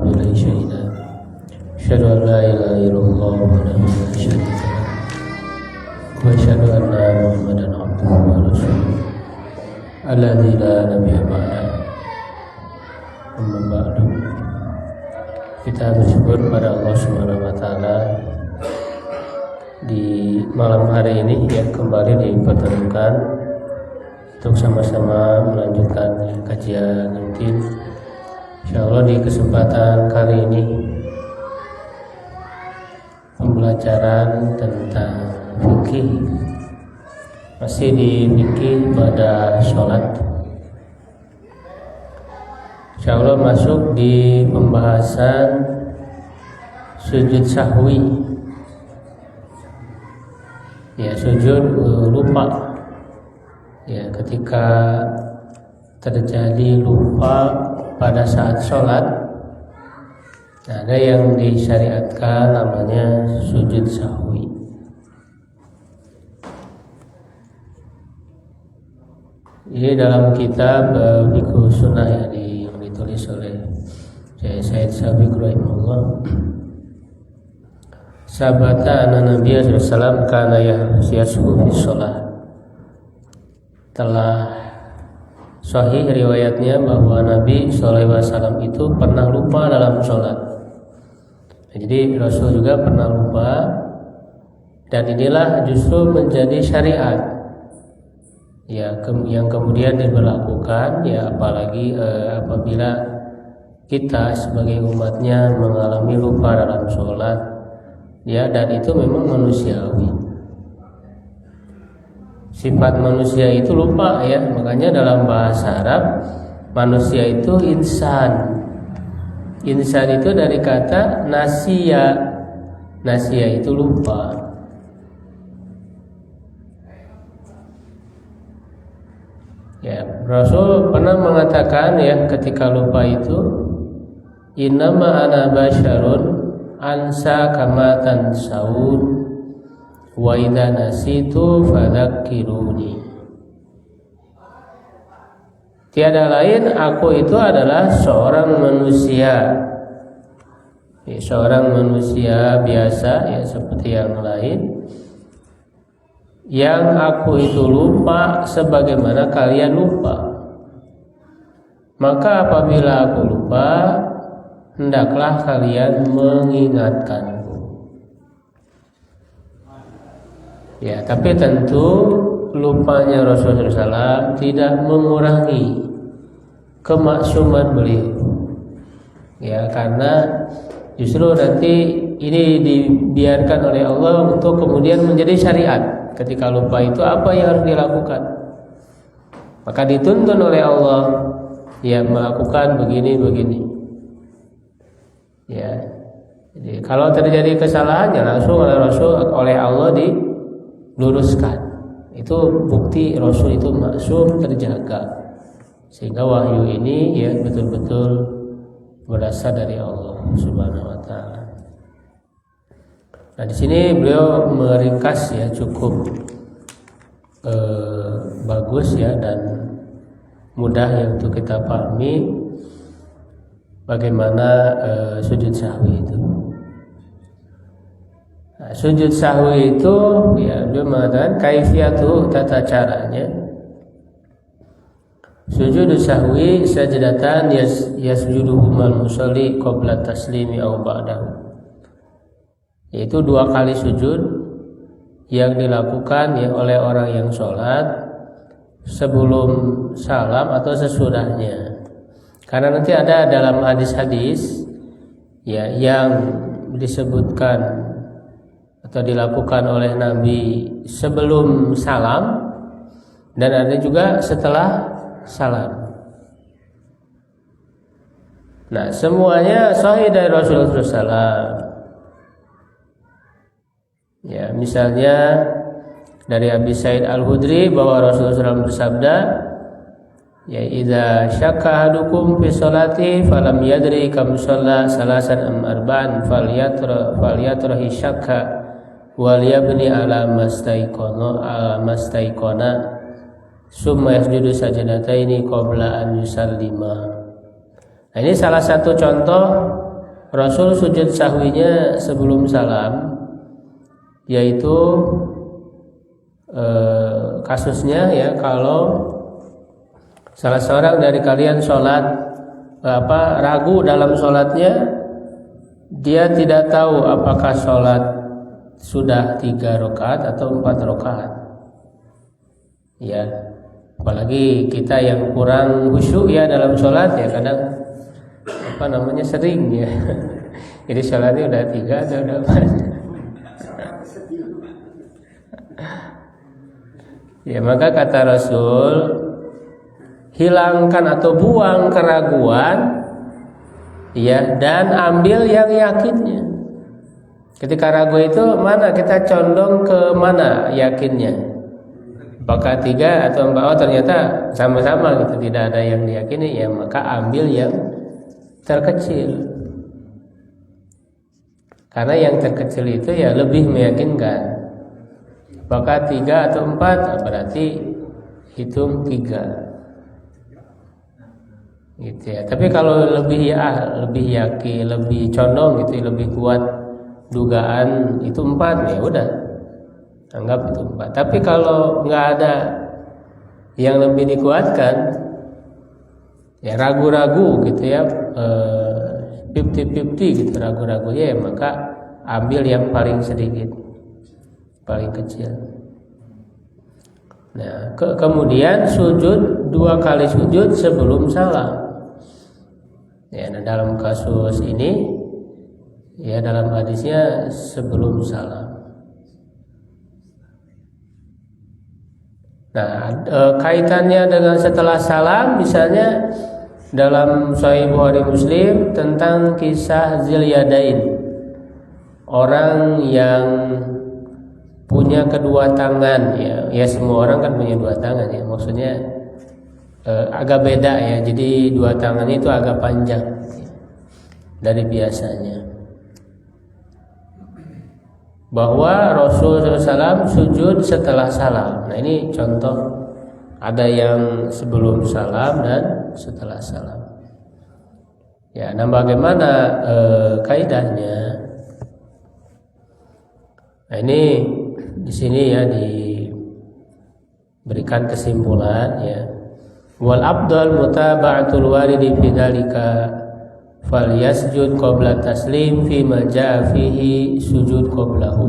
بالله شهيدا أشهد أن لا إله إلا الله وحده لا شريك له وأشهد أن محمدا عبده ورسوله الذي لا نبي بعده. Amma ba'du. Kita bersyukur pada Allah Subhanahu wa taala di malam hari ini yang kembali dipertemukan untuk sama-sama melanjutkan kajian rutin. Insyaallah di kesempatan kali ini pembelajaran tentang fikih, masih di fikih pada sholat. Insyaallah masuk di pembahasan sujud sahwi. Ya, sujud lupa. Ya, ketika terjadi lupa pada saat sholat, ada yang disyariatkan namanya sujud sahwi. Ini dalam kitab Fiqh Sunnah yang ditulis oleh Syekh Sabiq rahimahullah. Sabata anna Nabi sallallahu alaihi wasallam kana yashu fi shalah. Telah sahih riwayatnya bahwa Nabi sallallahu alaihi wasallam itu pernah lupa dalam sholat. Jadi Rasul juga pernah lupa, dan inilah justru menjadi syariat ya, yang kemudian diberlakukan ya, apalagi apabila kita sebagai umatnya mengalami lupa dalam sholat ya, dan itu memang manusiawi, sifat manusia itu lupa ya. Makanya dalam bahasa Arab manusia itu insan itu dari kata nasia itu lupa. Ya, Rasul pernah mengatakan ya ketika lupa itu, innama ana basyarun ansa kama tansaun wa idza nasitu fadzakkiruni. Tiada lain, aku itu adalah seorang manusia. Ya, seorang manusia biasa ya, seperti yang lain. Yang aku itu lupa sebagaimana kalian lupa. Maka apabila aku lupa, hendaklah kalian mengingatkanku. Ya, tapi tentu lupanya Rasulullah SAW tidak mengurangi kemaksuman beliau. Ya, karena justru nanti ini dibiarkan oleh Allah untuk kemudian menjadi syariat. Ketika lupa itu apa yang harus dilakukan, maka dituntun oleh Allah ya melakukan begini ya. Jadi kalau terjadi kesalahan ya langsung oleh Allah diluruskan. Itu bukti Rasul itu maksum, terjaga, sehingga wahyu ini ya betul-betul berasal dari Allah Subhanahu wa taala. Nah, di sini beliau meringkas ya, cukup bagus ya, dan mudah ya untuk kita pahami bagaimana sujud sahwi itu. Nah, sujud sahwi itu ya, beliau mengatakan kaifiyatu, tata caranya. Sujud sahwi sajdatan yasjuduhumal musalli qabla taslimi aw ba'dahu. Yaitu 2 kali sujud yang dilakukan ya oleh orang yang sholat sebelum salam atau sesudahnya. Karena nanti ada dalam hadis-hadis ya yang disebutkan atau dilakukan oleh Nabi sebelum salam, dan ada juga setelah salam. Nah, semuanya sahih dari Rasulullah SAW. Ya, misalnya dari Abi Sa'id Al-Khudri bahwa Rasulullah SAW bersabda, ya idza syakka ahadukum fi sholati falam yadri kam shalla salasan am arba'an falyatrahi syakka wal yabni ala mastaiqona summa yasjudu sajadataini qabla an yusallima. Nah, ini salah satu contoh Rasul sujud sahwinya sebelum salam, yaitu kasusnya ya kalau salah seorang dari kalian sholat ragu dalam sholatnya, dia tidak tahu apakah sholat sudah 3 rakaat atau 4 rakaat. Ya, apalagi kita yang kurang khusyuk ya dalam sholat ya kadang sering ya. Jadi sholatnya udah 3 atau udah 4. Ya, maka kata Rasul, hilangkan atau buang keraguan ya, dan ambil yang yakinnya. Ketika ragu itu mana kita condong ke mana yakinnya? Apakah 3 atau 4? Oh ternyata sama-sama gitu, tidak ada yang diyakini ya, maka ambil yang terkecil. Karena yang terkecil itu ya lebih meyakinkan. Apakah 3 atau 4? Berarti hitung 3. Gitu ya. Tapi kalau lebih yakin, lebih condong gitu, lebih kuat dugaan itu 4 ya udah anggap itu 4. Tapi kalau nggak ada yang lebih dikuatkan ya, ragu-ragu gitu ya, 50-50 gitu, ragu-ragu ya, maka ambil yang paling sedikit, paling kecil. Nah, kemudian sujud 2 kali sujud sebelum salam. Ya, nah dalam kasus ini ya dalam hadisnya sebelum salam. Nah, kaitannya dengan setelah salam, misalnya dalam Sahih Bukhari Muslim tentang kisah Zilyadain, orang yang punya kedua tangan ya. Ya semua orang kan punya 2 tangan ya. Maksudnya agak beda ya. Jadi 2 tangan itu agak panjang ya, dari biasanya. Bahwa Rasulullah SAW sujud setelah salam. Nah ini contoh, ada yang sebelum salam dan setelah salam. Ya, nah bagaimana kaidahnya? Nah ini di sini ya diberikan kesimpulan ya. Wal afdal mutaba'atul waridi fi dzalika falyasjud qabla taslim fi ma jaa fihi sujud qablahu.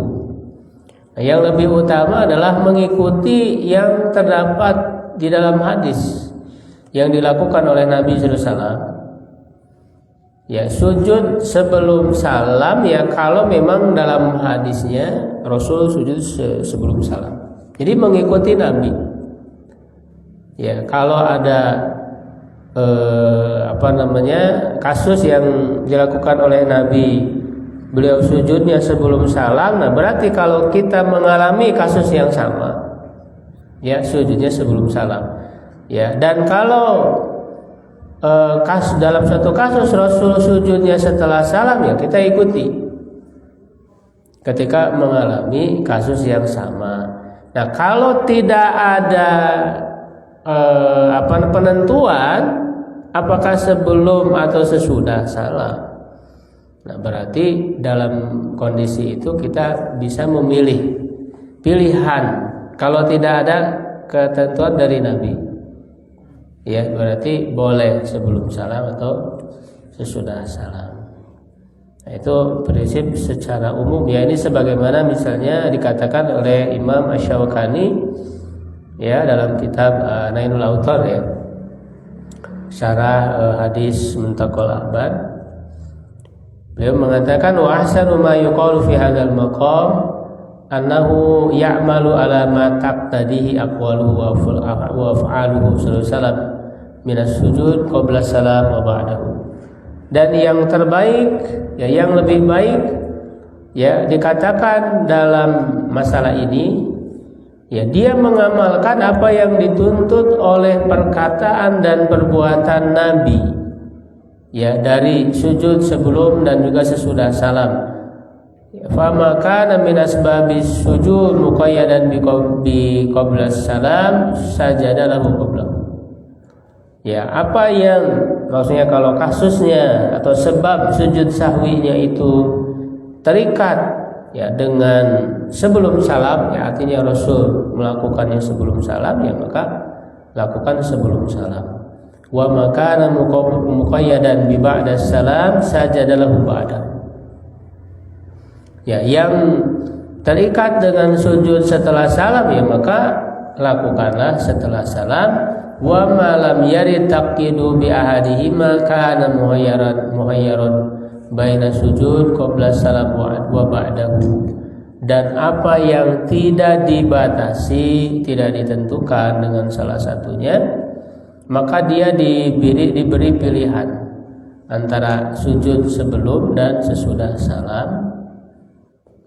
Nah, yang lebih utama adalah mengikuti yang terdapat di dalam hadis yang dilakukan oleh Nabi sallallahu alaihi wasallam. Ya, sujud sebelum salam ya kalau memang dalam hadisnya Rasul sujud sebelum salam. Jadi mengikuti Nabi. Ya, kalau ada kasus yang dilakukan oleh Nabi, beliau sujudnya sebelum salam, nah berarti kalau kita mengalami kasus yang sama, ya sujudnya sebelum salam. Ya, dan kalau dalam suatu kasus Rasul sujudnya setelah salam, ya kita ikuti ketika mengalami kasus yang sama. Nah, kalau tidak ada penentuan apakah sebelum atau sesudah salam, nah berarti dalam kondisi itu kita bisa memilih pilihan. Kalau tidak ada ketentuan dari Nabi, ya berarti boleh sebelum salam atau sesudah salam. Nah, itu prinsip secara umum ya. Ini sebagaimana misalnya dikatakan oleh Imam Asy-Syaukani ya dalam kitab Nailul Autar ya, syarah hadis Muntaqal Akhbar. Beliau mengatakan wa ahsanu ma yuqalu fi hadzal maqam annahu ya'malu ala ma taqtadihi aqwaluhu wa af'aluhu sallallahu alaihi wasallam min as-sujud qabla salam wa ba'dahu. Dan yang terbaik ya, yang lebih baik ya dikatakan dalam masalah ini ya, dia mengamalkan apa yang dituntut oleh perkataan dan perbuatan Nabi ya, dari sujud sebelum dan juga sesudah salam. Fa maka min asbabis sujud muqayyadan bi qabla salam sajada lahu qabla. Ya, apa yang maksudnya kalau kasusnya atau sebab sujud sahwinya itu terikat ya dengan sebelum salam, ya artinya Rasul melakukannya sebelum salam, ya maka lakukan sebelum salam. Wa makana muqayyadan bi ba'da salam sajadalahu ba'da. Ya, yang terikat dengan sujud setelah salam, ya maka lakukanlah setelah salam. Wa ma lam yarid taqidu bi ahadihima kana muhayyaran baina sujud qabla salam wa ba'dahu. Dan apa yang tidak dibatasi, tidak ditentukan dengan salah satunya, maka dia diberi pilihan antara sujud sebelum dan sesudah salam,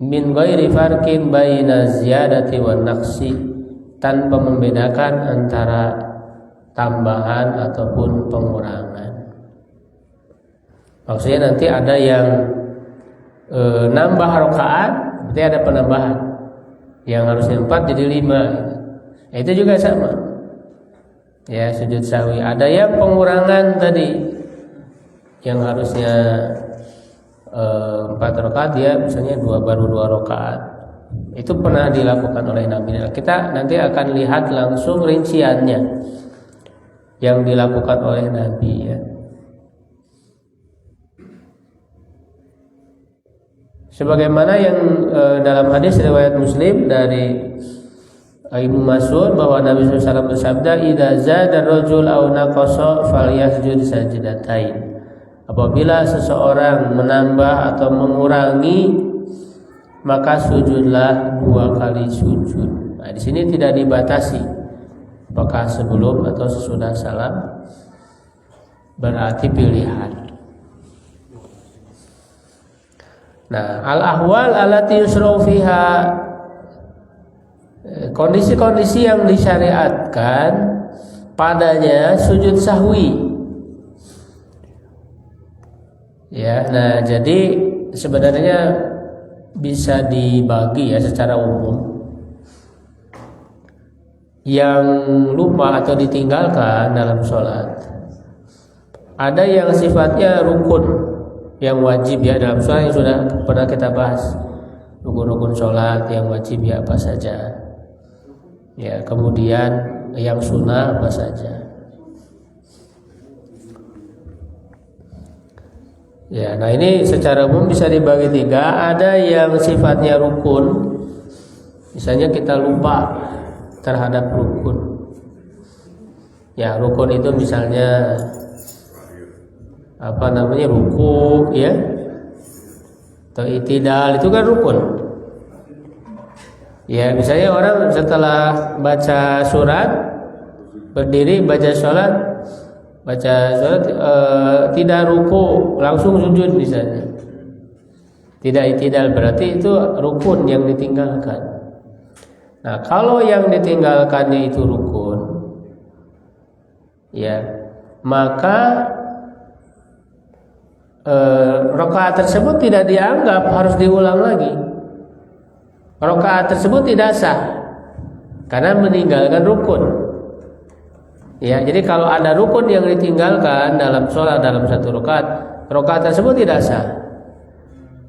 min ghairi farqin baina ziyadati wan naqsi, tanpa membedakan antara tambahan ataupun pengurangan. Maksudnya nanti ada yang nambah rakaat, berarti ada penambahan. Yang harusnya 4 jadi 5. Itu juga sama. Ya, sujud sahwi. Ada yang pengurangan tadi, yang harusnya 4 rakaat, dia misalnya baru 2 rakaat. Itu pernah dilakukan oleh Nabi. Kita nanti akan lihat langsung rinciannya yang dilakukan oleh Nabi, ya. Sebagaimana yang dalam hadis riwayat Muslim dari Ibnu Mas'ud bahwa Nabi SAW bersabda, "Idza zada ar-rajul aw naqasa falyasjud sajdatain." Apabila seseorang menambah atau mengurangi, maka sujudlah 2 kali sujud. Nah, di sini tidak dibatasi apakah sebelum atau sesudah salam, berarti pilihan. Nah, al-ahwal allati yusra'u fiha, kondisi-kondisi yang disyariatkan padanya sujud sahwi. Ya, nah jadi sebenarnya bisa dibagi ya secara umum. Yang lupa atau ditinggalkan dalam sholat, ada yang sifatnya rukun, yang wajib ya dalam sholat, yang sudah pernah kita bahas. Rukun-rukun sholat yang wajib ya apa saja, ya kemudian yang sunnah apa saja. Ya, nah ini secara umum bisa dibagi 3. Ada yang sifatnya rukun, misalnya kita lupa terhadap rukun. Ya, rukun itu misalnya ruku, ya, atau itidal, itu kan rukun. Ya, misalnya orang setelah baca surat, berdiri baca sholat, tidak ruku langsung sujud misalnya, tidak itidal, berarti itu rukun yang ditinggalkan. Nah, kalau yang ditinggalkannya itu rukun, ya, maka rakaat tersebut tidak dianggap harus diulang lagi. Rakaat tersebut tidak sah karena meninggalkan rukun. Ya, jadi kalau ada rukun yang ditinggalkan dalam sholat dalam satu rakaat tersebut tidak sah,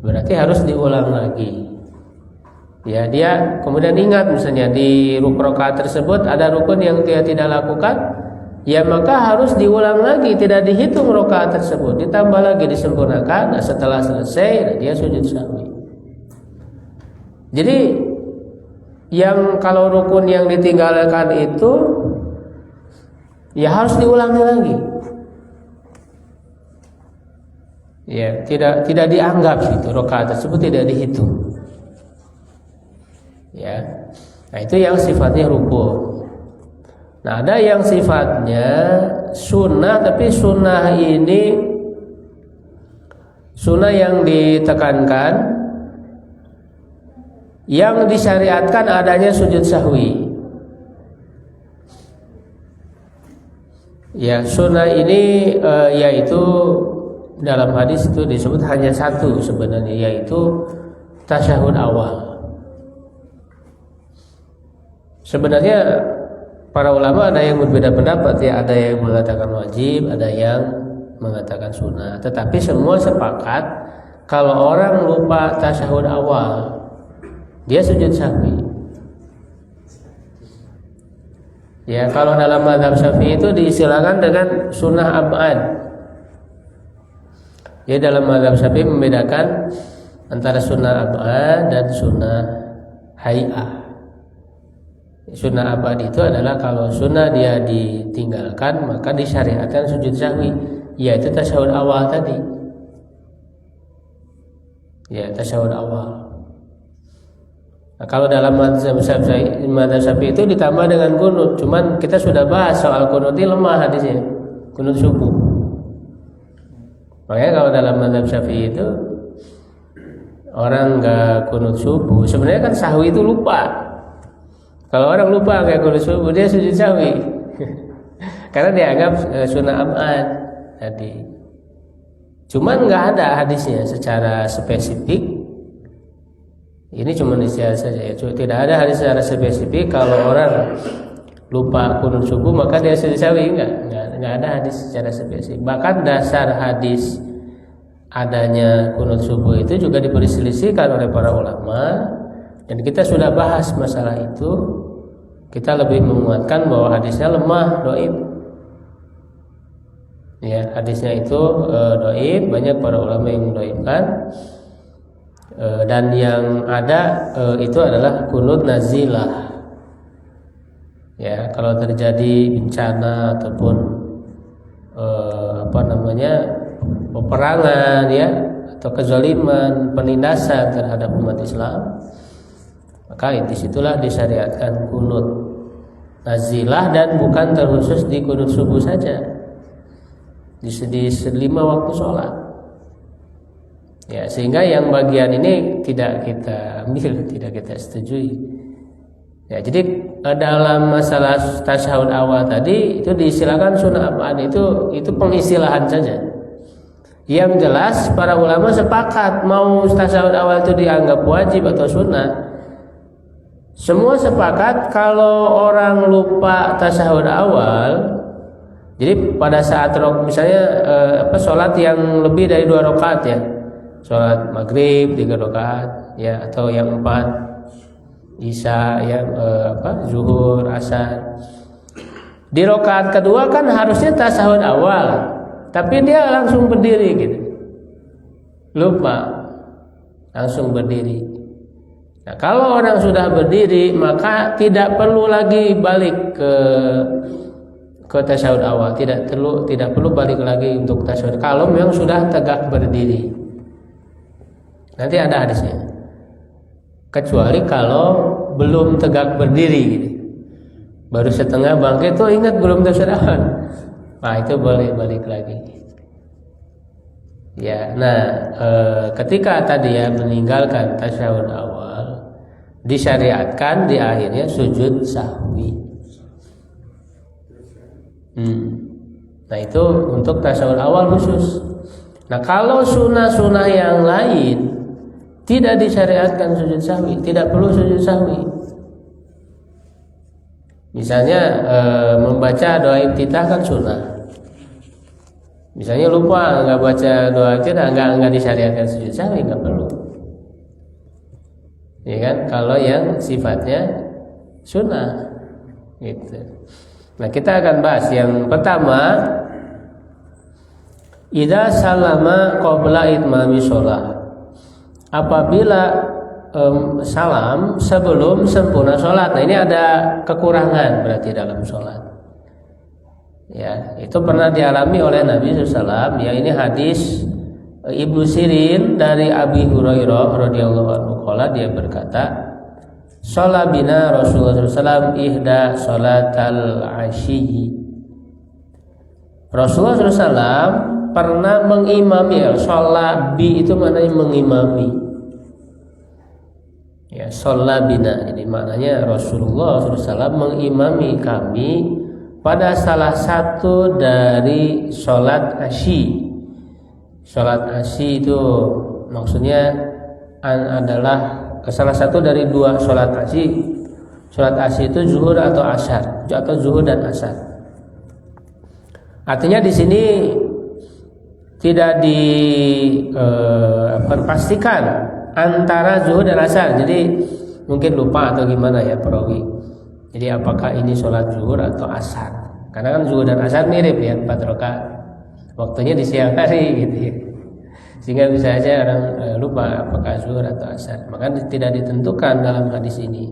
berarti harus diulang lagi. Ya, dia kemudian ingat misalnya di rakaat tersebut ada rukun yang dia tidak lakukan, ya maka harus diulang lagi, tidak dihitung rakaat tersebut, ditambah lagi, disempurnakan. Nah, setelah selesai dia sujud sahwi. Jadi yang kalau rukun yang ditinggalkan itu ya harus diulangi lagi. Ya, tidak dianggap itu rakaat tersebut tidak dihitung. Ya, nah itu yang sifatnya rukun. Nah, ada yang sifatnya sunnah, tapi sunnah ini sunnah yang ditekankan, yang disyariatkan adanya sujud sahwi. Ya, sunnah ini yaitu dalam hadis itu disebut hanya satu sebenarnya, yaitu tasyahud awal. Sebenarnya para ulama ada yang berbeda pendapat ya, ada yang mengatakan wajib, ada yang mengatakan sunnah. Tetapi semua sepakat kalau orang lupa tasyahud awal, dia sujud sahwi. Ya, kalau dalam mazhab Syafi'i itu diistilahkan dengan sunnah ab'ad. Ya, dalam mazhab Syafi'i membedakan antara sunnah ab'ad dan sunnah hay'ah. Sunnah ab'ad itu adalah kalau sunnah dia ditinggalkan maka disyariatkan sujud sahwi, yaitu tasyahud awal tadi. Ya, tasyahud awal. Nah, kalau dalam mazhab Syafi'i itu ditambah dengan kunut. Cuman kita sudah bahas soal kunut ini lemah hadisnya, kunut subuh. Makanya kalau dalam mazhab Syafi'i itu orang nggak kunut subuh, sebenarnya kan sahwi itu lupa. Kalau orang lupa kayak kunut subuh, dia sujud sahwi. Karena dianggap sunnah ab'ad tadi. Cuman nggak ada hadisnya secara spesifik. Ini cuma istilah saja ya. Tidak ada hadis secara spesifik kalau orang lupa kunut subuh maka dia sujud sahwi. Enggak ada hadis secara spesifik. Bahkan dasar hadis adanya kunut subuh itu juga diperselisihkan oleh para ulama, dan kita sudah bahas masalah itu. Kita lebih menguatkan bahwa hadisnya lemah, dhaif. Ya, hadisnya itu dhaif, banyak para ulama yang mendhaifkan. Dan yang ada itu adalah kunut nazilah. Ya, kalau terjadi bencana ataupun peperangan ya, atau kezaliman, penindasan terhadap umat Islam, maka disitulah disyariatkan kunut nazilah, dan bukan terkhusus di kunut subuh saja, di 5 waktu sholat. Ya, sehingga yang bagian ini tidak kita ambil, tidak kita setujui. Ya, jadi dalam masalah tasyahud awal tadi itu diistilahkan sunnah ab'ad, itu pengistilahan saja. Yang jelas para ulama sepakat mau tasyahud awal itu dianggap wajib atau sunnah. Semua sepakat kalau orang lupa tasyahud awal, jadi pada saat misalnya sholat yang lebih dari 2 rakaat ya, sholat maghrib 3 rakaat ya, atau yang 4 isya ya, zuhur, asar. Di rakaat kedua kan harusnya tasyahud awal, tapi dia langsung berdiri gitu, lupa, langsung berdiri. Nah, kalau orang sudah berdiri maka tidak perlu lagi balik ke tasyahud awal, tidak perlu balik lagi untuk tasyahud kalau memang sudah tegak berdiri. Nanti ada hadisnya. Kecuali kalau belum tegak berdiri gitu, baru setengah bangkit tuh ingat belum tasyahud awal, nah itu boleh balik lagi. Ya, nah ketika tadi ya meninggalkan tasyahud awal, disyariatkan di akhirnya sujud sahwi. Nah itu untuk tasyahud awal khusus. Nah kalau sunnah-sunnah yang lain tidak disyariatkan sujud sahwi, tidak perlu sujud sahwi. Misalnya membaca doa iftitah kan sunnah. Misalnya lupa nggak baca doa iftitah, nggak disyariatkan sujud sahwi, nggak perlu. Ya kan? Kalau yang sifatnya sunnah, gitu. Nah kita akan bahas yang pertama, idza salama qabla itmami shalah. Apabila salam sebelum sempurna sholat. Nah ini ada kekurangan berarti dalam sholat. Ya, itu pernah dialami oleh Nabi SAW. Ya, ini hadis Ibnu Sirin dari Abi Hurairah radhiyallahu anhu, dia berkata, "Shalla bina Rasulullah SAW ihda sholatal asyi." Rasulullah SAW pernah mengimami, sholat bi itu maknanya mengimami. Ya, sholat bina, jadi maknanya Rasulullah SAW mengimami kami pada salah satu dari sholat asyi. Sholat asyi itu maksudnya adalah salah satu dari 2 sholat asyi. Sholat asar itu zuhur atau asar, atau zuhur dan asar. Artinya di sini tidak dipastikan antara zuhur dan asar. Jadi mungkin lupa atau gimana ya perawi. Jadi apakah ini sholat zuhur atau asar? Karena kan zuhur dan asar mirip ya, 4 rakaat. Waktunya di siang hari gitu ya. Sehingga bisa aja orang lupa apakah zuhur atau asar. Maka tidak ditentukan dalam hadis ini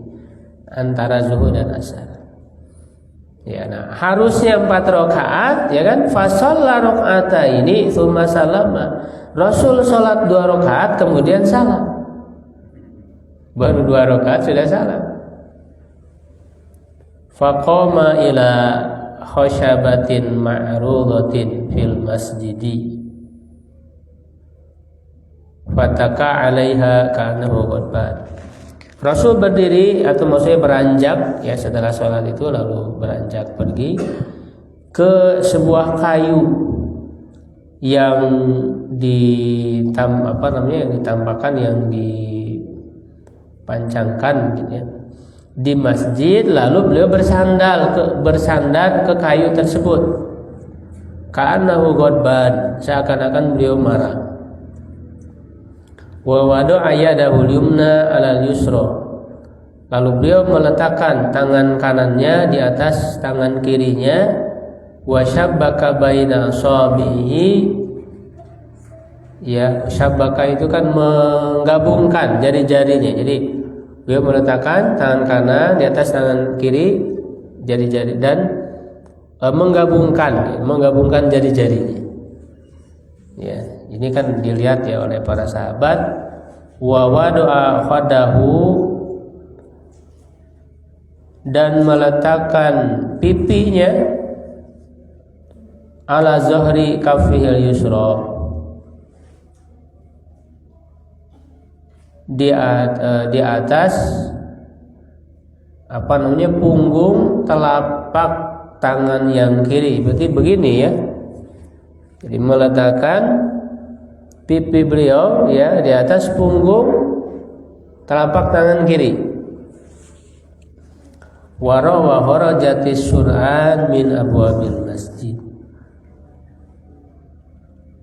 antara zuhur dan asar. Ya, nah harusnya 4 rakaat, ya kan? Fasalla raka'ataini tsumma salama. Rasul salat 2 rakaat kemudian salam. Baru 2 rakaat sudah salam. Faqama ila khasyabatin ma'rudatin fil masjidi. Fataka 'alaiha ka'annahu ghadban. Rasul berdiri atau maksudnya beranjak ya setelah sholat itu, lalu beranjak pergi ke sebuah kayu yang ditampakkan, yang dipancangkan gitu ya, di masjid. Lalu beliau bersandar ke kayu tersebut. Ka'annahu ghadban, seakan-akan beliau marah. Wa wada'a yadahu yumna 'alal yusra. Lalu beliau meletakkan tangan kanannya di atas tangan kirinya. Wa syabbaka baina asabihi. Ya, syabbaka itu kan menggabungkan jari-jarinya. Jadi beliau meletakkan tangan kanan di atas tangan kiri, jari-jari, dan menggabungkan jari-jarinya. Ya, ini kan dilihat ya oleh para sahabat. Wa wada'a khadahu, dan meletakkan pipinya ala zahri kaffihil yusra, di atas punggung telapak tangan yang kiri. Berarti begini ya. Jadi meletakkan pipi beliau ya di atas punggung telapak tangan kiri. Wa kharajatis sur'an min abwabil masjid.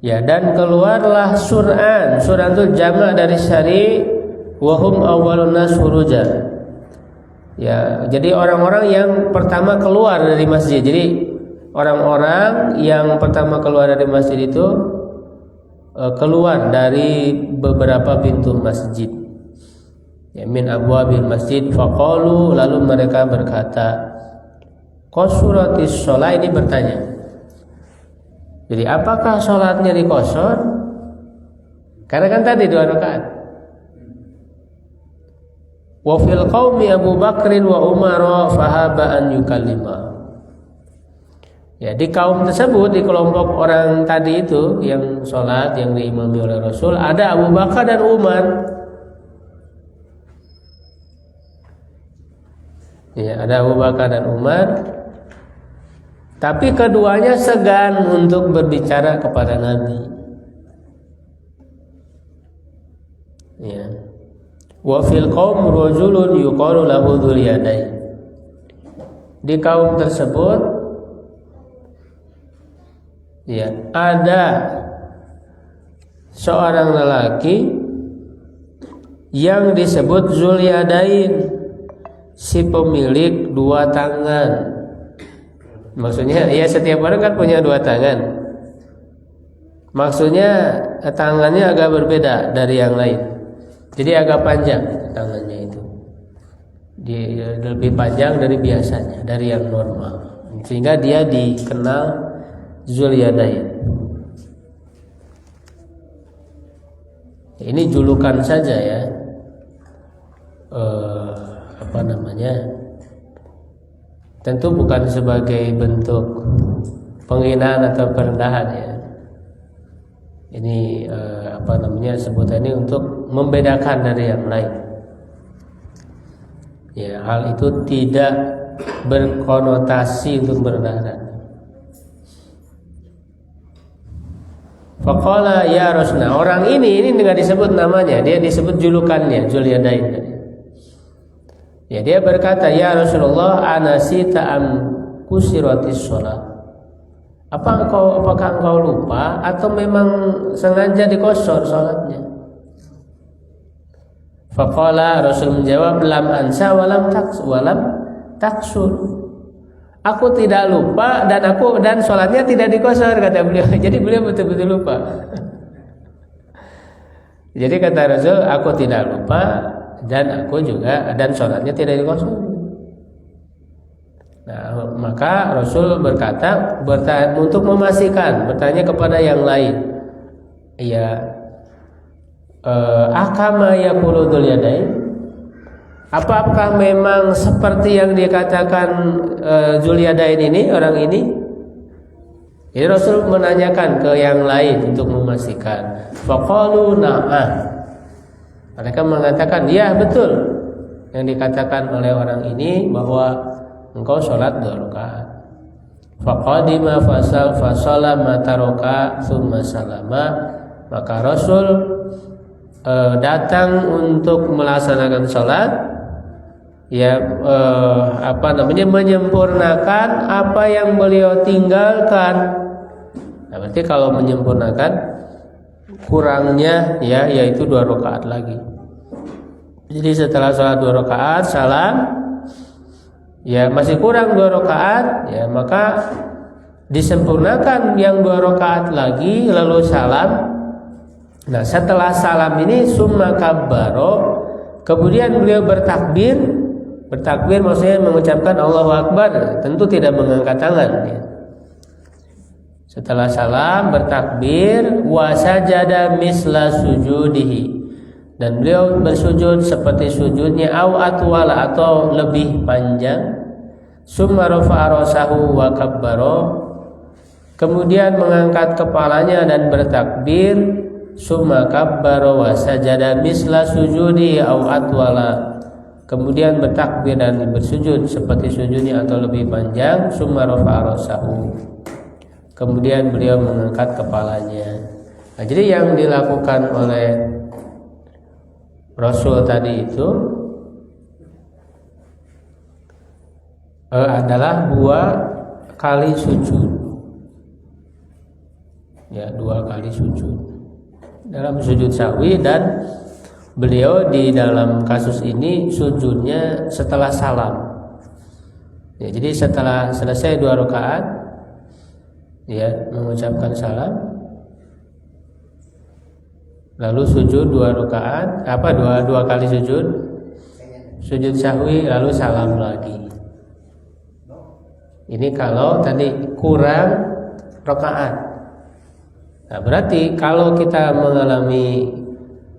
Ya, dan keluarlah sur'an. Sur'an itu jamak dari syari, wa hum awwalun nas khurujan. Ya, jadi orang-orang yang pertama keluar dari masjid. Jadi orang-orang yang pertama keluar dari masjid itu keluar dari beberapa pintu masjid. Ya, min abwabil masjid faqalu, lalu mereka berkata, qasuratis shalah, ini bertanya. Jadi apakah sholatnya dikosor? Karena kan tadi 2 rakaat. Wa fil qaumi Abu Bakrin wa Umar fahaba an yukallima. Ya, di kaum tersebut, di kelompok orang tadi itu yang sholat, yang diimami oleh Rasul, ada Abu Bakar dan Umar. Ya, ada Abu Bakar dan Umar. Tapi keduanya segan untuk berbicara kepada Nabi. Ya. Wa fil qaum rajulun yuqalu lahu dzul yadain. Di kaum tersebut ya, ada seorang lelaki yang disebut Dzul Yadain, si pemilik 2 tangan. Maksudnya ya, setiap orang kan punya 2 tangan. Maksudnya tangannya agak berbeda dari yang lain. Jadi agak panjang tangannya itu. Dia lebih panjang dari biasanya, dari yang normal. Sehingga dia dikenal Dzul Yadain. Ini julukan saja ya. Tentu bukan sebagai bentuk penghinaan atau perendahan ya. Ini sebutan ini untuk membedakan dari yang lain. Ya, hal itu tidak berkonotasi untuk merendahkan. Faqala ya Rasulullah, orang ini enggak disebut namanya, dia disebut julukannya Dzul Yadain. Ya, dia berkata, "Ya Rasulullah, anasita am kusiratis shalah." Apakah engkau lupa atau memang sengaja dikosor salatnya? Faqala, Rasul menjawab, "Lam ansa walam taksur." Aku tidak lupa dan salatnya tidak dikosor, kata beliau. Jadi beliau betul-betul lupa. Jadi kata Rasul, aku tidak lupa dan salatnya tidak dikosor. Nah, maka Rasul berkata untuk memastikan, bertanya kepada yang lain, ya, akama yaqulu dzul yadain, apakah memang seperti yang dikatakan dzul yadain ini, orang ini? Jadi Rasul menanyakan ke yang lain untuk memastikan. Faqalu na'am. Mereka mengatakan, ya betul yang dikatakan oleh orang ini bahwa engkau sholat 2 rakaat. Faqadima fasala mataroka tsumma salama. Maka Rasul datang untuk melaksanakan sholat, ya, menyempurnakan apa yang beliau tinggalkan. Nah, berarti kalau menyempurnakan kurangnya, ya, yaitu 2 rakaat lagi. Jadi setelah sholat 2 rakaat salam, ya masih kurang 2 rakaat, ya maka disempurnakan yang 2 rakaat lagi lalu salam. Nah, setelah salam ini summa kabbaro, kemudian beliau bertakbir maksudnya mengucapkan Allahu Akbar, tentu tidak mengangkat tangan, ya. Setelah salam bertakbir, wa sajada misla sujudihi, dan beliau bersujud seperti sujudnya, au atwala, atau lebih panjang. Summa rafa'a rasahu wa kabbaro, kemudian mengangkat kepalanya dan bertakbir. Summa kabbaro wa sajada misla sujudi au atwala, kemudian bertakbir dan bersujud seperti sujudnya atau lebih panjang. Summa rafa'a rasahu, kemudian beliau mengangkat kepalanya. Nah, jadi yang dilakukan oleh Rasul tadi itu adalah 2 kali sujud, ya, 2 kali sujud dalam sujud sahwi, dan beliau di dalam kasus ini sujudnya setelah salam, ya. Jadi setelah selesai 2 rakaat, ya, mengucapkan salam, lalu sujud 2 rakaat, dua kali sujud sahwi, lalu salam lagi. Ini kalau tadi kurang rakaat. Nah, berarti kalau kita mengalami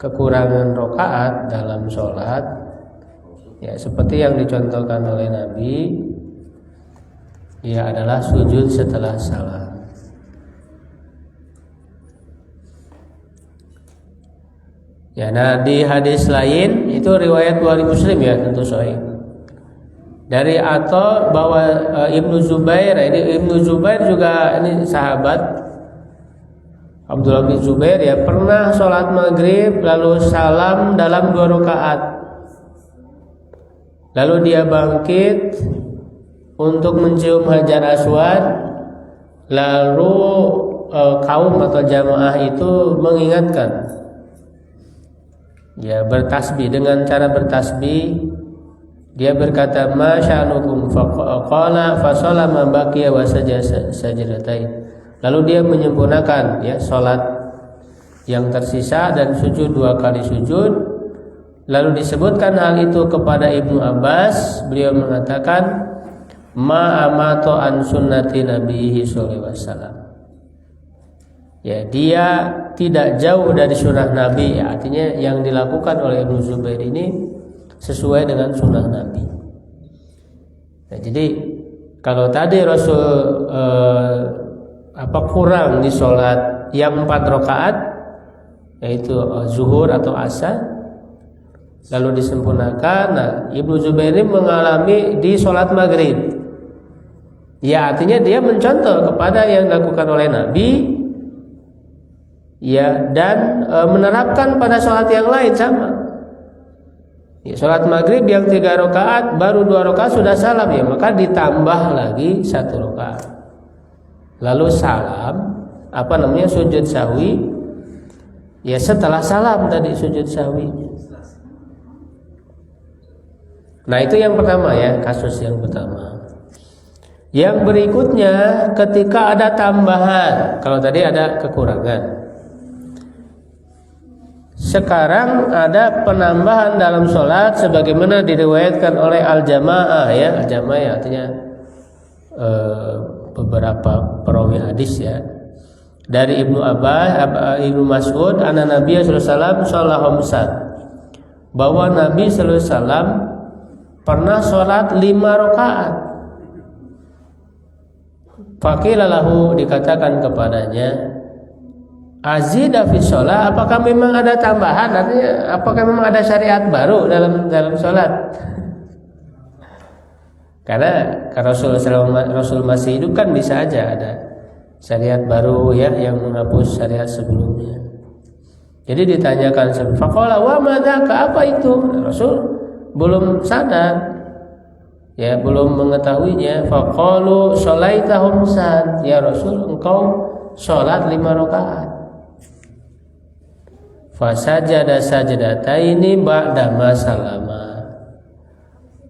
kekurangan rakaat dalam sholat, ya seperti yang dicontohkan oleh Nabi, ya adalah sujud setelah salam. Ya, nah di hadis lain itu riwayat Bukhari Muslim, ya, tentu sahih. Dari Atha bahwa Ibnu Zubair juga ini sahabat Abdullah bin Zubair, ya, pernah sholat maghrib lalu salam dalam 2 rakaat. Lalu dia bangkit untuk mencium Hajar Aswad. Lalu kaum atau jamaah itu mengingatkan, ya, bertasbih. Dengan cara bertasbih, dia berkata, ma sya'nukum, faqala fasallama baqiya wa sajadatain. Lalu dia menyempurnakan, ya, sholat yang tersisa dan sujud 2 kali sujud. Lalu disebutkan hal itu kepada Ibnu Abbas. Beliau mengatakan, ma amato an sunnati nabihi sallallahu alaihi wasallam. Ya, dia tidak jauh dari sunnah Nabi, ya, artinya yang dilakukan oleh Ibnu Zubair ini sesuai dengan sunnah Nabi. Nah, jadi kalau tadi Rasul kurang di sholat yang 4 rakaat, yaitu zuhur atau asar, lalu disempurnakan. Nah, Ibnu Zubair ini mengalami di sholat maghrib, ya, artinya dia mencontoh kepada yang dilakukan oleh Nabi, ya, dan menerapkan pada sholat yang lain sama. Ya, sholat maghrib yang 3 rakaat baru 2 rakaat sudah salam, ya maka ditambah lagi 1 rakaat. Lalu salam, sujud sahwi, ya setelah salam tadi sujud sahwi. Nah itu yang pertama ya, kasus yang pertama. Yang berikutnya ketika ada tambahan, kalau tadi ada kekurangan. Sekarang ada penambahan dalam sholat sebagaimana diriwayatkan oleh al-jamaah ya. Al-jamaah artinya beberapa perawi hadis ya. Dari Ibnu Abbas, Ibnu Mas'ud, anna Nabi sallallahu alaihi wasallam shalla khamsan. Bahwa Nabi sallallahu alaihi wasallam pernah sholat 5 rakaat. Faqila lahu, dikatakan kepadanya, azida fi sholat, apakah memang ada tambahan? Artinya apakah memang ada syariat baru dalam sholat? Karena Rasul masih hidup kan bisa aja ada syariat baru ya yang menghapus syariat sebelumnya. Jadi ditanyakan, faqala wa madzaka, apa itu? Rasul belum sadar, ya belum mengetahuinya. Faqalu sholaita khamsan, ya Rasul engkau sholat 5 rakaat. Fasajada sajdataini ba'da ma salama.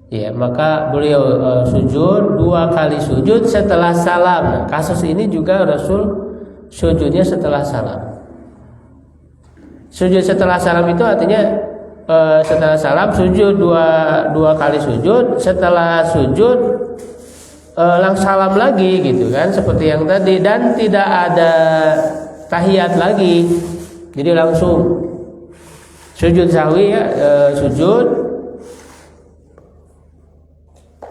Ya, maka beliau sujud 2 kali sujud setelah salam. Nah, kasus ini juga Rasul sujudnya setelah salam. Sujud setelah salam itu artinya setelah salam sujud dua kali sujud, setelah sujud langsung salam lagi gitu kan, seperti yang tadi, dan tidak ada tahiyat lagi. Jadi langsung sujud sahwi ya, sujud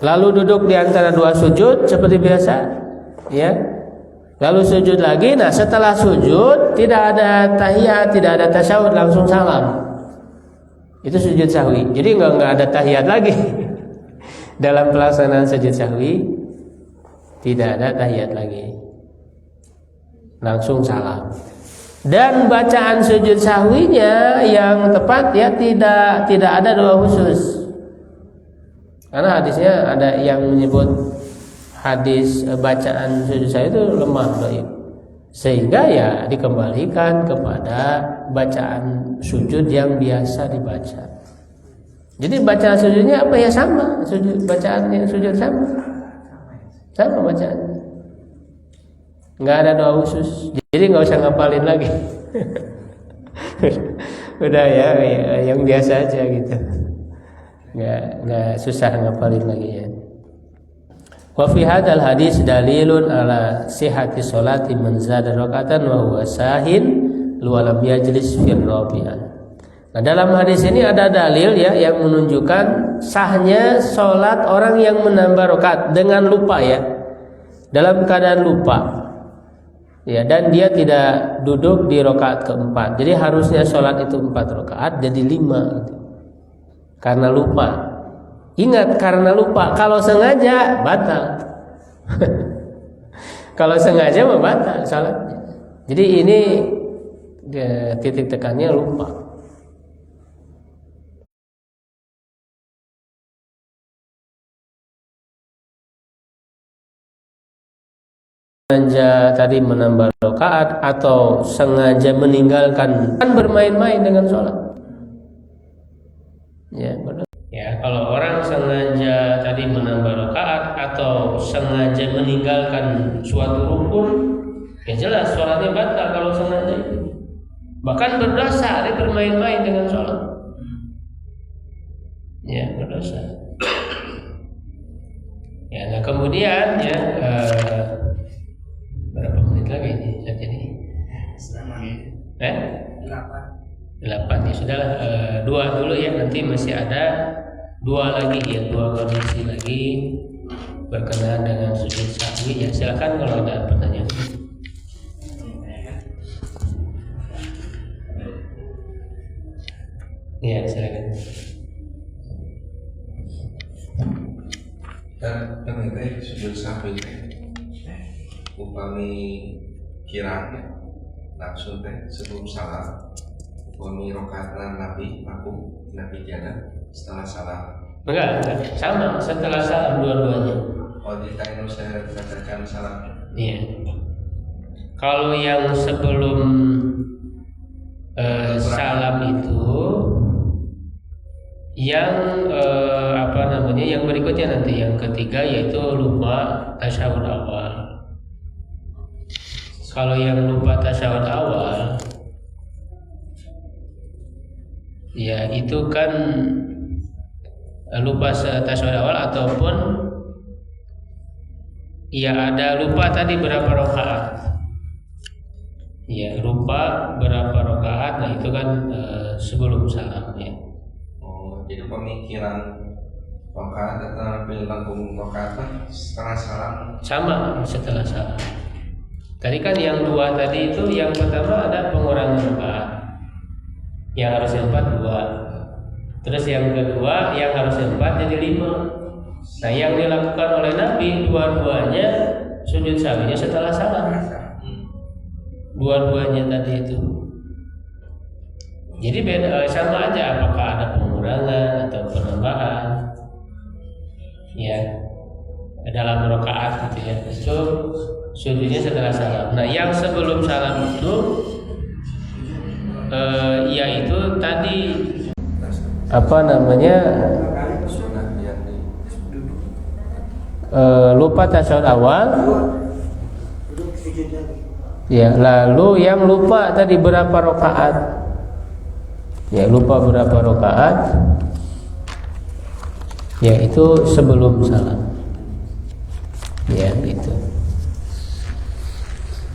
lalu duduk di antara 2 sujud seperti biasa ya, lalu sujud lagi. Nah setelah sujud tidak ada tahiyat, tidak ada tasyahud, langsung salam. Itu sujud sahwi. Jadi nggak ada tahiyat lagi dalam pelaksanaan sujud sahwi, tidak ada tahiyat lagi, langsung salam. Dan bacaan sujud sahwinya yang tepat ya tidak ada doa khusus. Karena hadisnya ada yang menyebut hadis bacaan sujud sahwi itu lemah, dhaif. Sehingga ya dikembalikan kepada bacaan sujud yang biasa dibaca. Jadi bacaan sujudnya apa ya, sama, bacaannya sujud sama bacaannya. Nggak ada doa khusus, jadi nggak usah ngapalin lagi. Udah ya yang biasa aja gitu, nggak susah ngapalin lagi ya. Wa fi hadzal hadis dalilun ala sihhati sholati man zada rakatan wa huwa sahin wa lam yajlis fil rabi'ah. Nah, dalam hadis ini ada dalil ya yang menunjukkan sahnya sholat orang yang menambah rakaat dengan lupa ya, dalam keadaan lupa. Ya, dan dia tidak duduk di rakaat keempat. Jadi harusnya sholat itu 4 rakaat jadi 5 gitu. Karena lupa. Ingat, karena lupa. Kalau sengaja batal. Kalau sengaja mah batal sholatnya. Jadi ini titik tekannya lupa. Sengaja tadi menambah rakaat atau sengaja meninggalkan, kan bermain-main dengan sholat. Ya, benar. Ya, kalau orang sengaja tadi menambah rakaat atau sengaja meninggalkan suatu rukun, ya jelas sholatnya batal kalau sengaja itu. Bahkan berdosa, dia bermain-main dengan sholat. Ya, berdosa. Ya, nah kemudian ya. Berapa menit lagi ini saat ini? 8 ya sudahlah, 2 dulu ya, nanti masih ada 2 lagi ya, 2 kondisi lagi berkenaan dengan sujud sahwi ya. Silakan kalau ada pertanyaan. Ya silakan. Dan itu sujud sahwi upami kiranya langsung teh sebelum salam Wami rokaatna Nabi aku Nabi tiada setelah salam. Enggak, sama setelah salam dua-duanya. Oh di tainu saya katakan salam. Iya. Kalau yang sebelum salam itu, yang yang berikutnya nanti yang ketiga yaitu lupa tasyahud awal. Kalau yang lupa tasyahud awal, ya itu kan lupa tasyahud awal ataupun ya ada lupa tadi berapa rakaat. Ya lupa berapa rakaat, nah itu kan sebelum salam ya. Oh jadi pemikiran rakaat atau langkung rakaat setelah salam. Sama setelah salam. Tadi kan yang dua tadi itu yang pertama ada pengurangan rakaat, yang harusnya 4 2. Terus yang kedua yang harusnya 4 jadi 5. Nah yang dilakukan oleh Nabi dua-duanya sujud sahwinya setelah salam. Dua-duanya tadi itu. Jadi beda, sama aja apakah ada pengurangan atau penambahan. Ya. Dalam rakaat gitu ya. Itu sujudnya setelah salam. Nah, yang sebelum salam itu yaitu tadi lupa tasyahud awal. Ya, lalu yang lupa tadi berapa rakaat? Ya, lupa berapa rakaat? Ya, itu sebelum salam. Ya, gitu.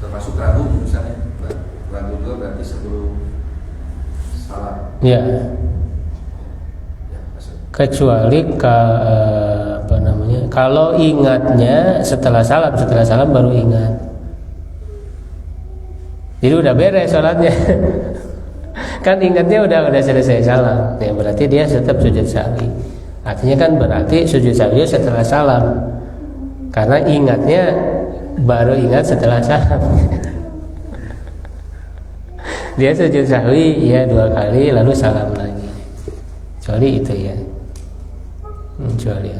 Termasuk ragu misalnya. Ragu juga berarti sebelum salam. Ya. Kecuali kalau ingatnya setelah salam baru ingat. Jadi udah beres sholatnya. Kan ingatnya udah selesai salam. Ya berarti dia tetap sujud sahwi. Artinya kan berarti sujud sahwi setelah salam. Karena ingatnya baru ingat setelah salam. Dia sujud sahwi ya 2 kali lalu salam lagi. Kecuali itu ya. Kecuali ya.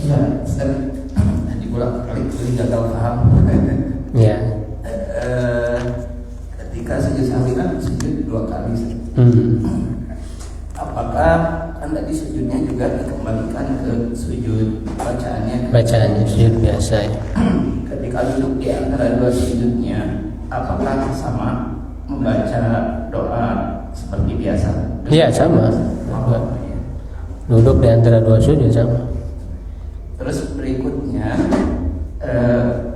Ya, tadi ulang kali itu gagal paham. Ya. Ketika sujud sahwi kan sujud 2 kali. Apakah kan tadi sujudnya juga dikembalikan ke sujud bacaannya? Bacaannya sujud biasa ya. Ketika duduk di antara 2 sujudnya, apakah sama membaca doa seperti biasa? Iya sama. Duduk di antara 2 sujud sama. Terus berikutnya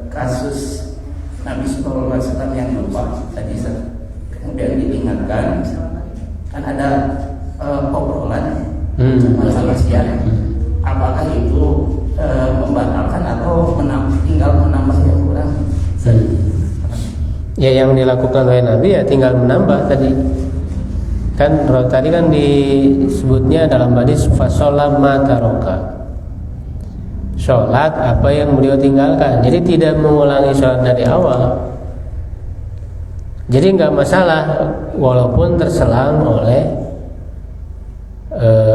kasus Nabi Sallallahu Alaihi Wasallam yang lupa tadi kemudian diingatkan kan ada obrolan sama siang. Apakah itu membatalkan atau tinggal menambah yang kurang? Ya yang dilakukan oleh Nabi ya tinggal menambah tadi. Kan tadi kan disebutnya dalam hadis fasolam mataroka. Sholat apa yang beliau tinggalkan. Jadi tidak mengulangi sholat dari awal. Jadi nggak masalah walaupun terselang oleh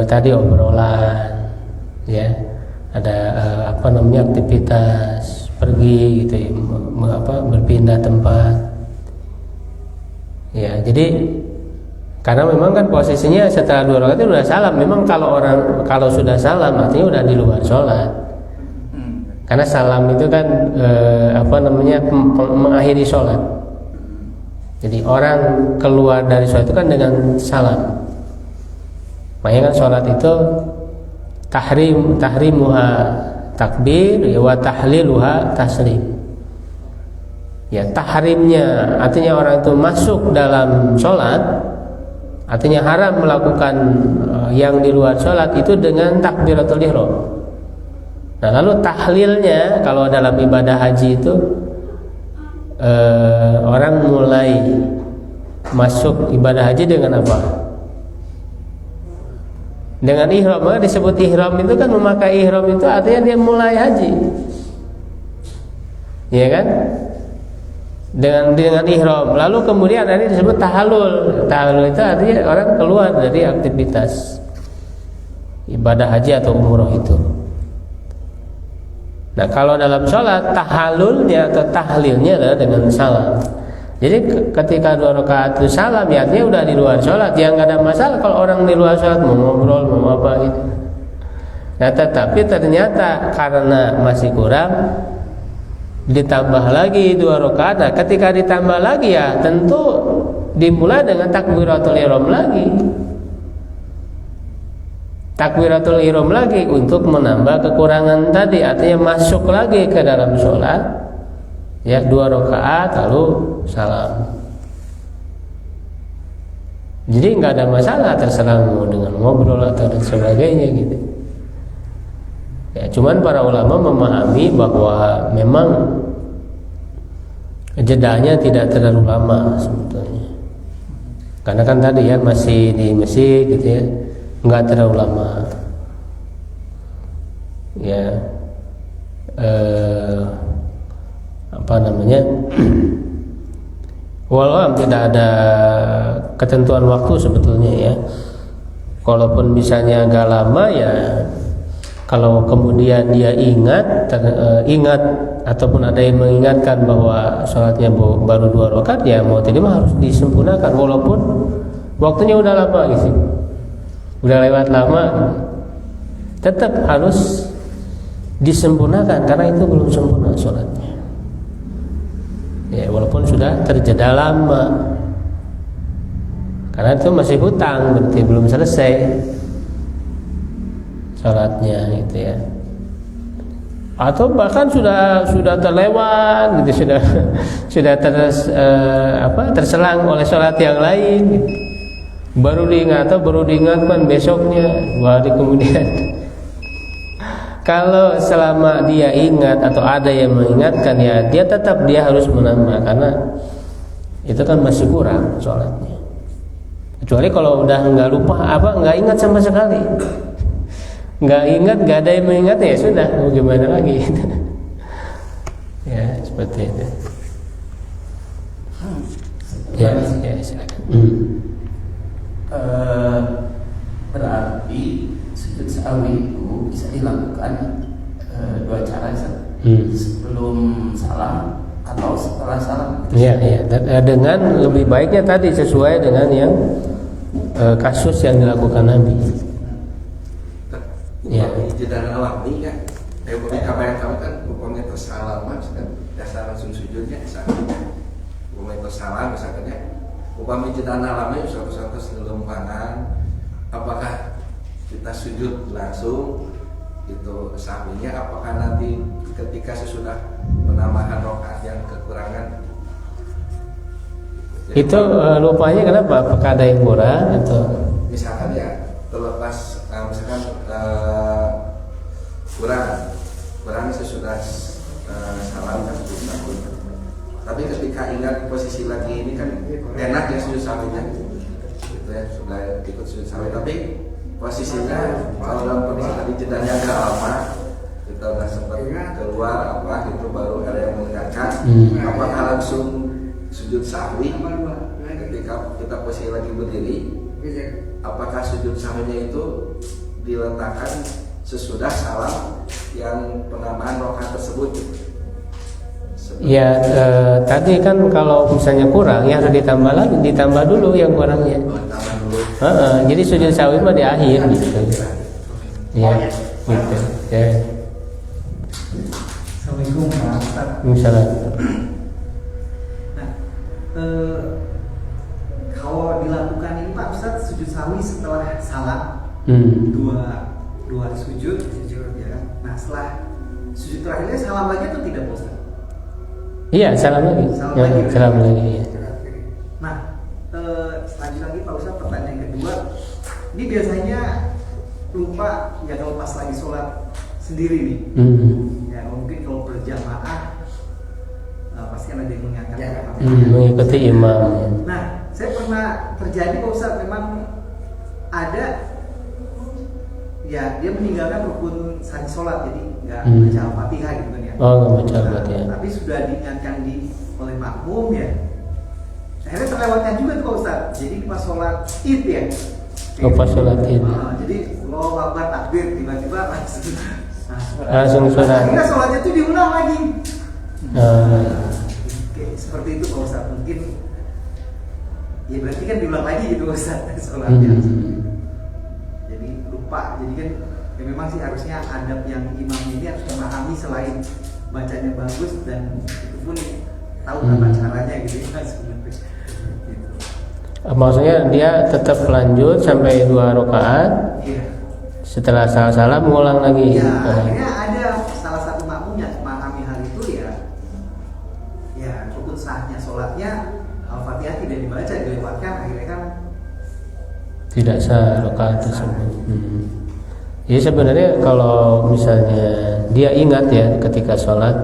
tadi obrolan, ya ada aktivitas pergi gitu, ya, berpindah tempat. Ya jadi karena memang kan posisinya setelah 2 rakaat itu udah salam. Memang kalau sudah salam artinya udah di luar sholat. Karena salam itu kan mengakhiri sholat. Jadi orang keluar dari sholat itu kan dengan salam. Makanya kan sholat itu tahrimuha takbir wa tahliluha taslim. Ya tahrimnya artinya orang itu masuk dalam sholat, artinya haram melakukan yang di luar sholat itu dengan takbiratul ihram. Nah lalu tahlilnya kalau dalam ibadah haji itu orang mulai masuk ibadah haji dengan apa? Dengan ihram. Maka disebut ihram itu kan memakai ihram itu artinya dia mulai haji. ya kan? Dengan ihram. Lalu kemudian ini disebut tahallul. Tahallul itu artinya orang keluar dari aktivitas ibadah haji atau umroh itu. Nah, kalau dalam sholat tahallulnya atau tahlilnya adalah dengan salam. Jadi ketika 2 rakaat itu salam, ya artinya udah di luar sholat. Ya nggak ada masalah kalau orang di luar sholat mau ngobrol mau apa gitu. Nah, tetapi ternyata karena masih kurang, ditambah lagi 2 rakaat. Nah, ketika ditambah lagi ya tentu dimulai dengan takbiratul ihram lagi. Takbiratul ihram lagi untuk menambah kekurangan tadi, artinya masuk lagi ke dalam sholat, ya 2 rakaat lalu salam. Jadi nggak ada masalah, terserah mau dengan ngobrol atau dan sebagainya gitu. Ya, cuman para ulama memahami bahwa memang jedanya tidak terlalu lama sebetulnya. Karena kan tadi ya masih di masjid gitu ya, nggak terlalu lama. Ya, apa namanya? Walau tidak ada ketentuan waktu sebetulnya ya. Kalaupun misalnya agak lama ya, kalau kemudian dia ingat ataupun ada yang mengingatkan bahwa sholatnya baru 2 rakaat, ya mau tidak harus disempurnakan walaupun waktunya udah lama gitu, udah lewat lama, tetap harus disempurnakan karena itu belum sempurna sholatnya. Ya walaupun sudah terjeda lama, karena itu masih hutang, berarti belum selesai sholatnya gitu ya. Atau bahkan sudah terlewat gitu, sudah terselang oleh sholat yang lain gitu. Baru diingatkan besoknya 2 hari kemudian. Kalau selama dia ingat atau ada yang mengingatkan, ya dia tetap dia harus menambah karena itu kan masih kurang sholatnya. Kecuali kalau udah nggak ingat sama sekali, nggak ingat, nggak ada yang mengingat, ya sudah, mau gimana lagi? Ya seperti itu. Ya silakan. Berarti sujud sahwi itu bisa dilakukan 2 cara, sebelum salam atau setelah salam. Iya. Dengan lebih baiknya tadi sesuai dengan yang kasus yang dilakukan Nabi. Ya, jeda alami kan. Apa yang kamu kan hukumnya tersalam kan, dasar langsung sujudnya misalnya. Hukumnya tersalam misalnya. Upami jeda alami suatu selumpangan, apakah kita sujud langsung itu sahwinya, apakah nanti ketika sesudah penambahan rakaat yang kekurangan itu lupanya kenapa? Apakah ada yang kurang atau misalkan ya terlepas misalkan kurang sesudah salam kan sujud sahwi, tapi ketika ingat posisi lagi ini kan enak ya sujud sahwinya gitu ya, sudah ikut sujud sahwi, tapi posisinya kalau dalam kondisi tadi jedanya agak lama, kita udah sempat keluar apa gitu, baru ada yang mengingatkan, apakah langsung sujud sahwi ketika kita posisi lagi berdiri, apakah sujud sahwinya itu diletakkan sesudah salam yang penambahan rakaat tersebut? Ya tadi kan kalau misalnya kurang ya harus ditambah dulu yang kurangnya. Jadi sujud sahwi mah di akhir gitu. Ya, gitu. Ya. Assalamualaikum Pak Ustaz. Misalnya. Nah, kalau dilakukan ini Pak Ustaz sujud sahwi setelah salam, dua sujud ya. Nah, setelah sujud terakhirnya salam lagi atau tidak Pak Ustaz? Iya, salam lagi. Salam lagi. Ya. Nah, selanjutnya lagi Pak Ustaz, pertanyaan kedua, ini biasanya lupa ya kalau pas lagi sholat sendiri nih. Ya mungkin kalau berjamaah pasti kan ada yang mengingatkan. Mengikuti imam. Nah, saya pernah terjadi Pak Ustaz, memang ada ya dia meninggalkan rukun sani sholat, jadi nggak baca Al-Fatihah gitu kan ya. Oh, nggak baca berarti ya. Tapi sudah diingatkan oleh makmum ya. Akhirnya terlewatkan juga tuh Pak Ustaz. Jadi pas sholat id ya. Oh, pas sholat id. Jadi Allahu Akbar takbir tiba-tiba Langsung sholat. Akhirnya sholatnya tuh diulang lagi. Oke, seperti itu Pak Ustaz. Mungkin ya berarti kan diulang lagi gitu Pak Ustaz sholatnya. Jadi lupa. Jadi kan ya memang sih harusnya adab yang imam ini harus memahami selain bacanya bagus dan itu pun tahu tata caranya gitu ya sebenarnya. Gitu. Maksudnya dia tetap lanjut sampai 2 rakaat. Iya. Setelah salam ngulang lagi. Ya, akhirnya ada salah satu makmum yang memahami hal itu ya rukun sahnya sholatnya Al-Fatihah tidak dibaca, dilewatkan, akhirnya kan tidak sah rakaat tersebut. Jadi sebenarnya kalau misalnya dia ingat ya ketika sholat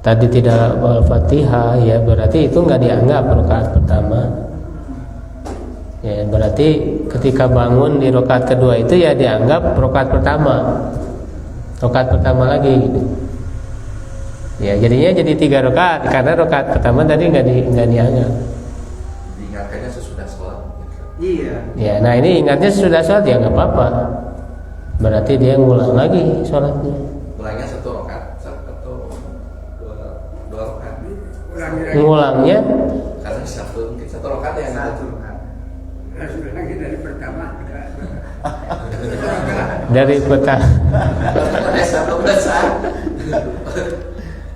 tadi tidak Al-Fatihah, ya berarti itu nggak dianggap rakaat pertama. Ya berarti ketika bangun di rakaat kedua itu ya dianggap rakaat pertama lagi gitu. Ya jadinya jadi 3 rakaat karena rakaat pertama tadi nggak dianggap. Diingatkannya sesudah sholat. iya. Ya nah ini ingatnya sesudah sholat ya nggak apa-apa. Berarti dia ngulang lagi sholatnya. Mulainya 1 rakaat atau 2 rakaat. Ngulangnya Karena mungkin 1 rakaat yang Satu rakaat. Sudah lagi dari pertama dari peta.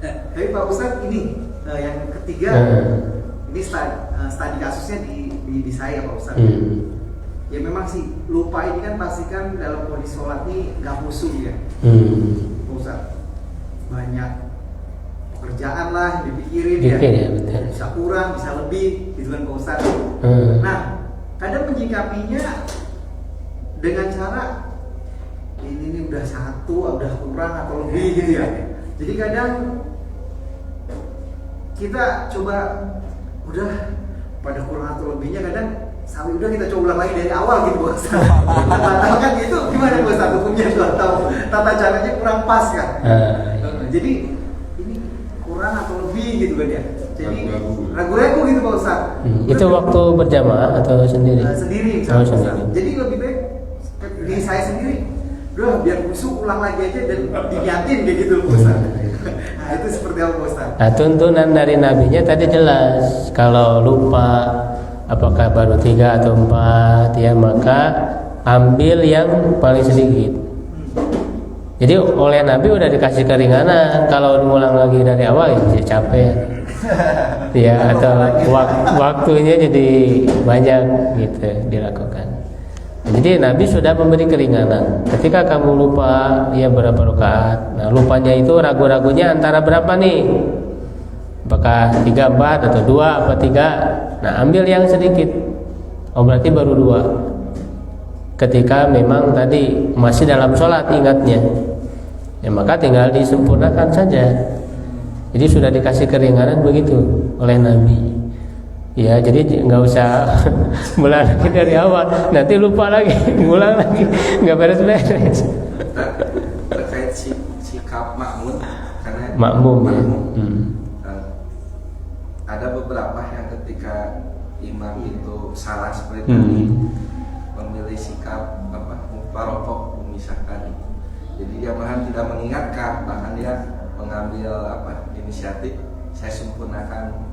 Tapi Pak Ustadz ini yang ketiga ini studi kasusnya di saya Pak Ustadz. Ya memang sih lupa ini kan pastikan dalam kondisi sholat ini nggak khusyuk ya. Pak Ustadz banyak pekerjaan lah yang dipikirin ya. Betul. Bisa kurang, bisa lebih gitu kan Pak Ustadz. Nah kadang menyikapinya dengan cara ini udah 1, udah kurang atau lebih gitu ya. Jadi kadang kita coba udah pada kurang atau lebihnya kadang sampai udah kita coba ulang lagi dari awal gitu Bos. Tahu kan itu gimana Bos hukumnya atau tata caranya kurang pas kan. Jadi ini kurang atau lebih gitu kan ya. Jadi ragu-ragu gitu Pak Ustaz. Itu waktu berjamaah atau sendiri? Sendiri Oh, Ustaz. sendiri. Jadi lebih baik di saya sendiri. Udah biar khusyuk ulang lagi aja dan diniatin kayak gitu Pak Ustaz. Nah, itu seperti apa Pak Ustaz? Nah, tuntunan dari nabinya tadi jelas. Kalau lupa apakah baru 3 atau 4 ya maka ambil yang paling sedikit. Jadi oleh Nabi udah dikasih keringanan. Kalau ngulang lagi dari awal ya capek. Ya atau waktunya jadi banyak gitu dilakukan. Jadi Nabi sudah memberi keringanan. Ketika kamu lupa ya berapa rakaat. Nah, lupanya itu ragu-ragunya antara berapa nih? Apakah 3, 4 atau 2 apa 3? Nah, ambil yang sedikit. Oh, berarti baru 2. Ketika memang tadi masih dalam sholat ingatnya. Ya maka tinggal disempurnakan saja. Jadi sudah dikasih keringanan begitu oleh Nabi. Ya, jadi nggak usah mulai lagi dari awal. Nanti lupa lagi, ngulang lagi, nggak beres-beres. Terkait sikap makmum, karena Makmum. Ya. Ada beberapa yang ketika imam itu salah seperti tadi memilih sikap mufaraqah memisahkan. Jadi dia bahkan tidak mengingatkan, bahkan dia mengambil inisiatif, saya sempurnakan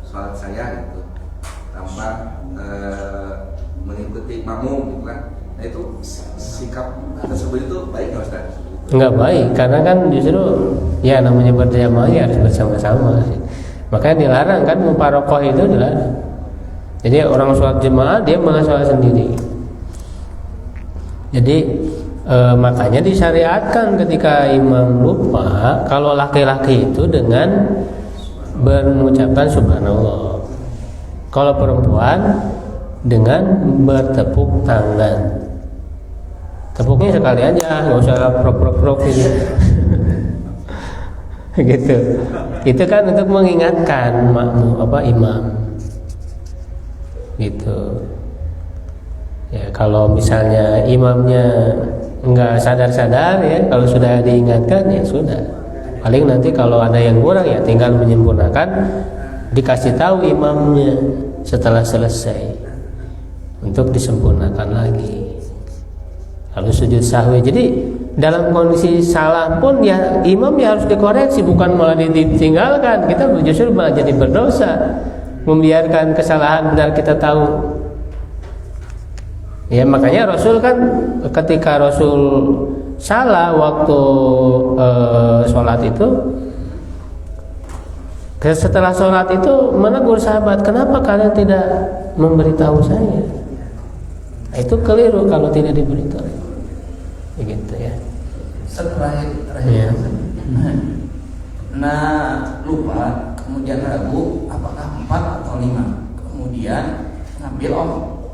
sholat saya gitu tanpa mengikuti makmum gitu kan. Nah itu sikap tersebut itu baik nggak Ustaz? Enggak baik, karena kan justru ya namanya berjamaah ya harus bersama-sama. Makanya dilarang kan mufaraqah itu dilarang. Jadi orang sholat jemaah dia malah sholat sendiri. Jadi makanya disyariatkan ketika imam lupa kalau laki-laki itu dengan mengucapkan subhanallah. Kalau perempuan dengan bertepuk tangan. Tepuknya sekali aja, nggak usah prok gitu. Gitu. Itu kan untuk mengingatkan makmum imam. Gitu. Ya kalau misalnya imamnya nggak sadar-sadar ya, kalau sudah diingatkan ya sudah. Paling nanti kalau ada yang kurang ya tinggal menyempurnakan, dikasih tahu imamnya setelah selesai untuk disempurnakan lagi. Lalu sujud sahwi. Jadi dalam kondisi salah pun ya imam ya harus dikoreksi, bukan malah ditinggalkan. Kita justru malah jadi berdosa membiarkan kesalahan benar kita tahu. Ya makanya Rasul kan ketika Rasul salah waktu sholat itu, setelah sholat itu menegur sahabat, kenapa kalian tidak memberitahu saya? Nah, itu keliru kalau tidak diberitahu. Begitu ya. Terakhir. Ya. Nah, lupa, kemudian ragu apakah 4 atau 5. Kemudian ngambil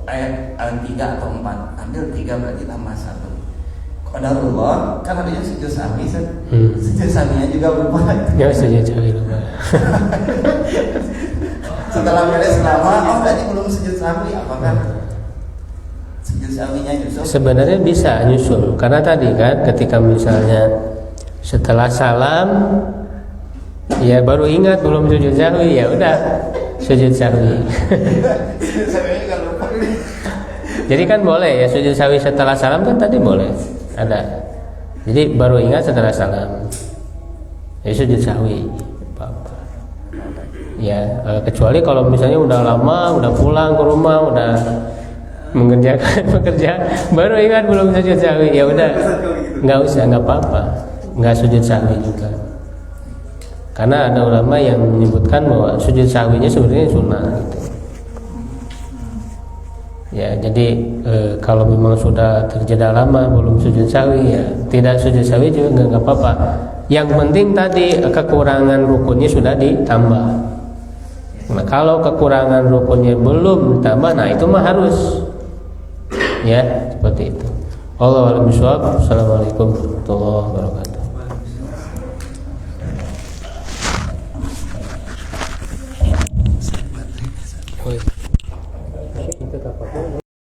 ayat 3 atau 4. Ambil 3 berarti tambah 1. Qadarullah kan adanya sujud sahwi. Sujud sahwinya juga lupa. Ya sujud sahwi lupa. Setelah beres lama, tadi belum sujud sahwi, apakah sujud sahwinya nyusul? Sebenarnya bisa nyusul, karena tadi kan ketika misalnya setelah salam ya baru ingat belum sujud sahwi, ya udah sujud sahwi. Sujud sahwinya juga lupa. Jadi kan boleh ya sujud sahwi setelah salam, kan tadi boleh ada. Jadi baru ingat setelah salam, ya sujud sahwi. Ya kecuali kalau misalnya udah lama, udah pulang ke rumah, udah mengerjakan pekerjaan, baru ingat belum sujud sahwi, ya udah nggak usah, nggak apa-apa, nggak sujud sahwi juga. Karena ada ulama yang menyebutkan bahwa sujud sahwinya sebenarnya sunnah gitu. Ya jadi kalau memang sudah terjeda lama belum sujud sahwi, ya tidak sujud sahwi juga nggak apa-apa. Yang penting tadi kekurangan rukunnya sudah ditambah. Nah kalau kekurangan rukunnya belum ditambah, nah itu mah harus. Ya seperti itu. Allahu a'lam bishawab. Assalamualaikum warahmatullahi wabarakatuh.